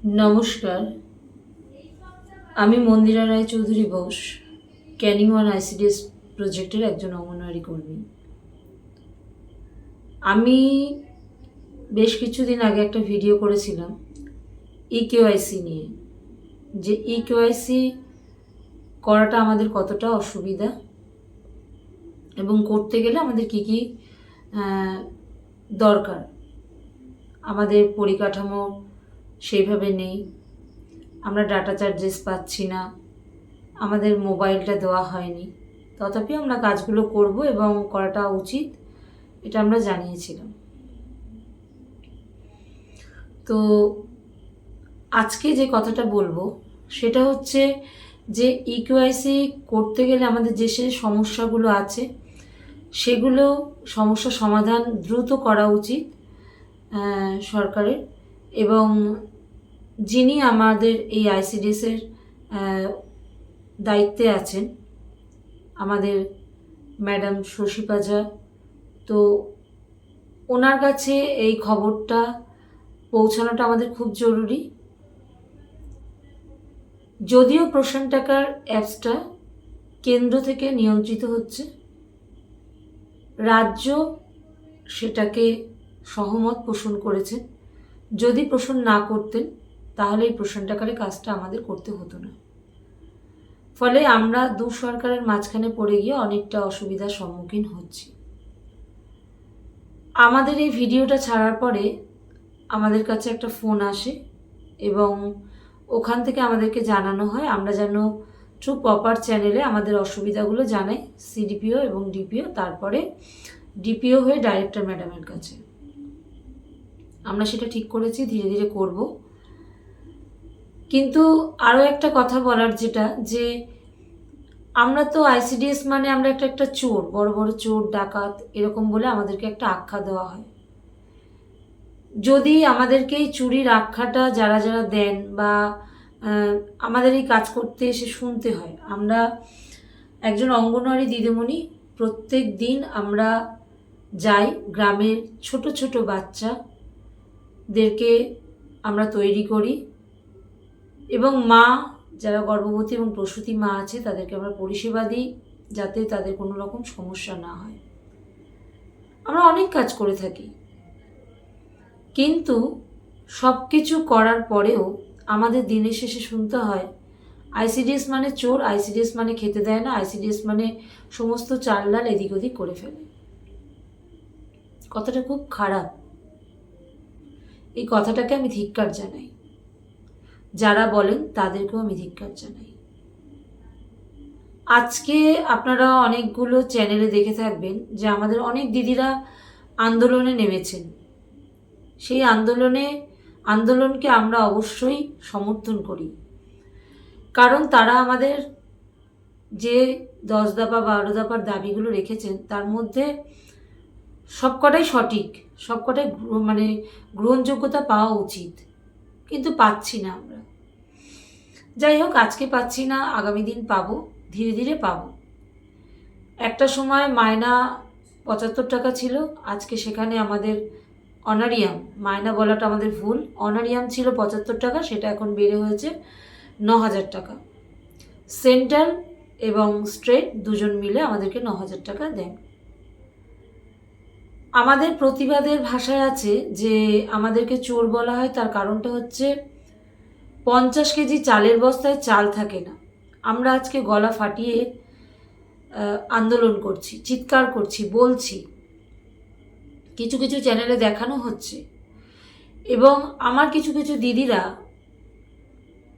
নমস্কার, আমি মন্দিরা Roychowdhury Bose, Canning one ICDS প্রজেক্টের একজন অঙ্গনওয়াড়ি কর্মী। আমি বেশ কিছুদিন আগে একটা ভিডিও করেছিলাম ইকেওয়াইসি নিয়ে, যে ইকেওয়াইসি করাটা আমাদের কতটা অসুবিধা এবং করতে গেলে আমাদের কী কী দরকার। আমাদের পরিকাঠামো সেইভাবে নেই, আমরা ডাটা চার্জেস পাচ্ছি না, আমাদের মোবাইলটা দেওয়া হয়নি, তথাপি আমরা কাজগুলো করব এবং করাটা উচিত, এটা আমরা জানিয়েছিলাম। তো আজকে যে কথাটা বলবো সেটা হচ্ছে যে ইকেওয়াইসি করতে গেলে আমাদের যে সমস্যাগুলো আছে সেগুলো সমস্যা সমাধান দ্রুত করা উচিত সরকারের, এবং যিনি আমাদের এই আইসিডিএসের দায়িত্বে আছেন আমাদের ম্যাডাম শশী পাজা, তো ওনার কাছে এই খবরটা পৌঁছানোটা আমাদের খুব জরুরি। যদিও প্রশান্ত টাকার অ্যাপসটা কেন্দ্র থেকে নিয়ন্ত্রিত হচ্ছে, রাজ্য সেটাকে সহমত পোষণ করেছেন। যদি পোষণ না করতেন তাহলে এই প্রশান্ত টাকারের কাজটা আমাদের করতে হতো না। ফলে আমরা দু সরকারের মাঝখানে পড়ে গিয়ে অনেকটা অসুবিধার সম্মুখীন হচ্ছি। আমাদের এই ভিডিওটা ছাড়ার পরে আমাদের কাছে একটা ফোন আসে এবং ওখান থেকে আমাদেরকে জানানো হয় আমরা যেন ট্রু প্রপার চ্যানেলে আমাদের অসুবিধাগুলো জানাই সিডিপিও এবং ডিপিও, তারপরে ডিপিও হয়ে ডাইরেক্টর ম্যাডামের কাছে। আমরা সেটা ঠিক করেছি, ধীরে ধীরে করব। কিন্তু আরও একটা কথা বলার, যেটা যে আমরা তো আইসিডিএস মানে আমরা একটা চোর, বড় বড় চোর ডাকাত এরকম বলে আমাদেরকে একটা আখ্যা দেওয়া হয়। যদি আমাদেরকে এই চুরির আখ্যাটা যারা যারা দেন বা আমাদের এই কাজ করতে এসে শুনতে হয়, আমরা একজন অঙ্গনওয়াড়ি দিদিমণি, প্রত্যেক দিন আমরা যাই গ্রামের ছোট ছোট বাচ্চাদেরকে আমরা তৈরি করি এবং মা যারা গর্ভবতী এবং প্রসূতি মা আছে তাদেরকে আমরা পরিষেবা দিই যাতে তাদের কোনো রকম সমস্যা না হয়। আমরা অনেক কাজ করে থাকি, কিন্তু সব কিছু করার পরেও আমাদের দিনের শেষে শুনতে হয় আইসিডিএস মানে চোর, আইসিডিএস মানে খেতে দেয় না, আইসিডিএস মানে সমস্ত চাল ডাল এদিক ওদিক করে ফেলে। কথাটা খুব খারাপ, এই কথাটাকে আমি ধিক্কার জানাই, যারা বলেন তাদেরকেও আমি ধিক্কার জানাই। আজকে আপনারা অনেকগুলো চ্যানেলে দেখে থাকবেন যে আমাদের অনেক দিদিরা আন্দোলনে নেমেছেন। সেই আন্দোলনকে আমরা অবশ্যই সমর্থন করি, কারণ তারা আমাদের যে 10 দফা 12 দফার দাবিগুলো রেখেছেন তার মধ্যে সবকটাই সঠিক, সবকটাই মানে গ্রহণযোগ্যতা পাওয়া উচিত, কিন্তু পাচ্ছি না আমরা। যাই হোক, আজকে পাচ্ছি না, আগামী দিন পাবো, ধীরে ধীরে পাবো। একটা সময় মায়না 75 টাকা ছিল, আজকে সেখানে আমাদের অনারিয়াম, মায়না বলাটা আমাদের ভুল, অনারিয়াম ছিল 75 টাকা, সেটা এখন বেড়ে হয়েছে 9,000 টাকা। সেন্ট্রাল এবং স্টেট দুজন মিলে আমাদেরকে 9,000 টাকা দেন। আমাদের প্রতিবাদের ভাষায় আছে যে আমাদেরকে চোর বলা হয়, তার কারণটা হচ্ছে 50 কেজি চালের বস্তায় চাল থাকে না। আমরা আজকে গলা ফাটিয়ে আন্দোলন করছি, চিৎকার করছি, বলছি, কিছু কিছু চ্যানেলে দেখানো হচ্ছে, এবং আমার কিছু কিছু দিদিরা,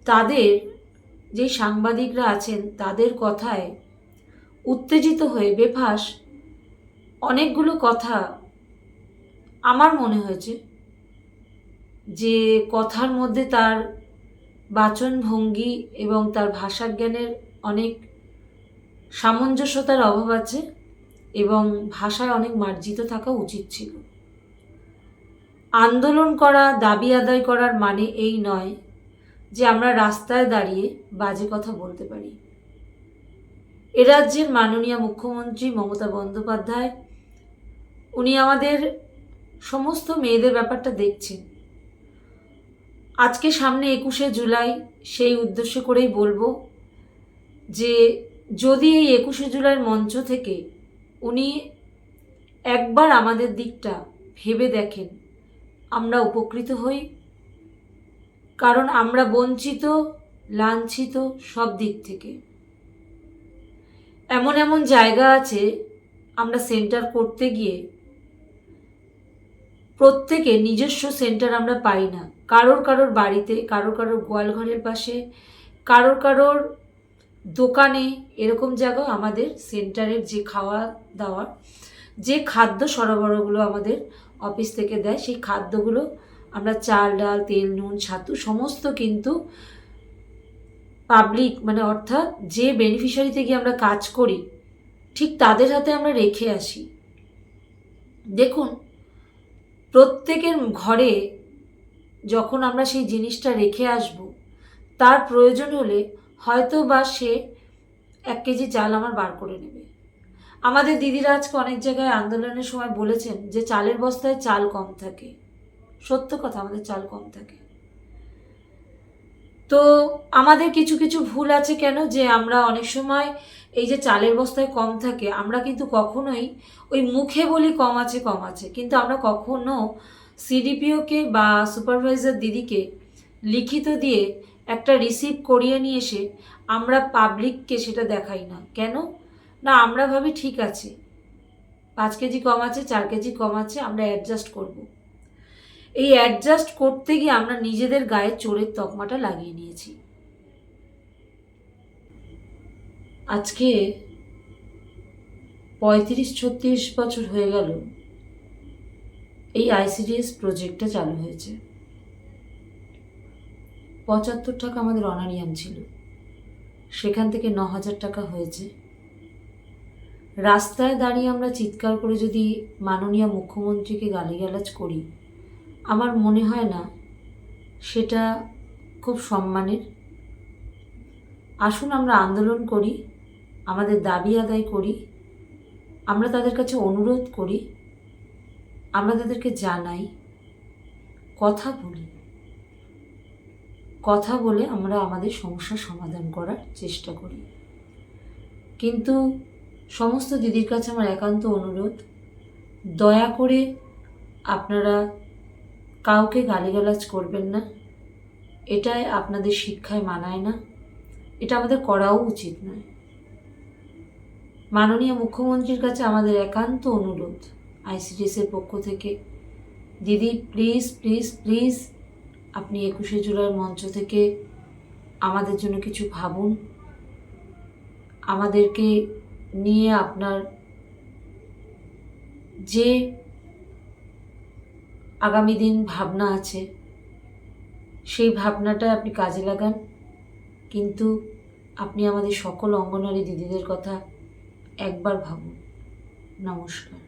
তাদের যে সাংবাদিকরা আছেন তাদের কথায় উত্তেজিত হয়ে বেফাঁস অনেকগুলো কথা আমার মনে হয়েছে যে কথার মধ্যে তার বাচনভঙ্গি এবং তার ভাষাজ্ঞানের অনেক সামঞ্জস্যতার অভাব আছে এবং ভাষায় অনেক মার্জিত থাকা উচিত ছিল। আন্দোলন করা, দাবি আদায় করার মানে এই নয় যে আমরা রাস্তায় দাঁড়িয়ে বাজে কথা বলতে পারি। এ রাজ্যের মাননীয় মুখ্যমন্ত্রী মমতা বন্দ্যোপাধ্যায়, উনি আমাদের সমস্ত মেয়েদের ব্যাপারটা দেখছেন। আজকে সামনে 21শে জুলাই, সেই উদ্দেশ্য করেই বলবো যে যদি এই 21শে জুলাইয়ের মঞ্চ থেকে উনি একবার আমাদের দিকটা ভেবে দেখেন, আমরা উপকৃত হই। কারণ আমরা বঞ্চিত, লাঞ্ছিত সব দিক থেকে। এমন এমন জায়গা আছে আমরা সেন্টার করতে গিয়ে প্রত্যেকে নিজস্ব সেন্টার আমরা পাই না। কারোর বাড়িতে, কারোর গোয়ালঘরের পাশে, কারোর দোকানে, এরকম জায়গায় আমাদের সেন্টারের যে খাওয়া দাওয়ার যে খাদ্য সরবরাহগুলো আমাদের অফিস থেকে দেয়, সেই খাদ্যগুলো আমরা চাল, ডাল, তেল, নুন, ছাতু সমস্ত কিন্তু পাবলিক, মানে অর্থাৎ যে বেনিফিশিয়ারি থেকে আমরা কাজ করি ঠিক তাদের হাতে আমরা রেখে আসি। দেখুন, প্রত্যেকের ঘরে যখন আমরা সেই জিনিসটা রেখে আসব, তার প্রয়োজন হলে হয়তো বা সে 1 কেজি চাল আমার বার করে নেবে। আমাদের দিদিরা আজকে অনেক জায়গায় আন্দোলনের সময় বলেছেন যে চালের বস্তায় চাল কম থাকে। সত্য কথা, আমাদের চাল কম থাকে। তো আমাদের কিছু কিছু ভুল আছে কেন, যে আমরা অনেক সময় এই যে চালের বস্তায় কম থাকে, আমরা কিন্তু কখনোই ওই মুখে বলি কম আছে, কিন্তু আমরা কখনো সিডিপিওকে বা সুপারভাইজার দিদিকে লিখিত দিয়ে একটা রিসিভ করিয়ে নিয়ে এসে আমরা পাবলিককে সেটা দেখাই না। কেন না, আমরা ভাবি ঠিক আছে 5 কেজি কম আছে, 4 কেজি কম আছে, আমরা অ্যাডজাস্ট করব। এই অ্যাডজাস্ট করতে গিয়ে আমরা নিজেদের গায়ে চোরের তকমাটা লাগিয়ে নিয়েছি। আজকে 35-36 বছর হয়ে গেল এই আইসিডিএস প্রজেক্টটা চালু হয়েছে। 75 টাকা আমাদের অনারিয়াম ছিল, সেখান থেকে 9,000 টাকা হয়েছে। রাস্তায় দাঁড়িয়ে আমরা চিৎকার করে যদি মাননীয় মুখ্যমন্ত্রীকে গালিগালাজ করি, আমার মনে হয় না সেটা খুব সম্মানের। আসুন আমরা আন্দোলন করি, আমাদের দাবি আদায় করি, আমরা তাদের কাছে অনুরোধ করি, আমরা তাদেরকে জানাই, কথা বলে আমরা আমাদের সমস্যার সমাধান করার চেষ্টা করি। কিন্তু সমস্ত দিদির কাছে আমার একান্ত অনুরোধ, দয়া করে আপনারা কাউকে গালিগালাজ করবেন না। এটাই আপনাদের শিক্ষায় মানায় না, এটা আমাদের করাও উচিত নয়। মাননীয় মুখ্যমন্ত্রীর কাছে আমাদের একান্ত অনুরোধ আইসিডিএসের পক্ষ থেকে, দিদি প্লিজ প্লিজ প্লিজ আপনি 21শে জুলাইয়ের মঞ্চ থেকে আমাদের জন্য কিছু ভাবুন। আমাদেরকে নিয়ে আপনার যে আগামী দিন ভাবনা আছে, সেই ভাবনাটা আপনি কাজে লাগান। কিন্তু আপনি আমাদের সকল অঙ্গনারী দিদিদের কথা একবার ভাবুন। নমস্কার।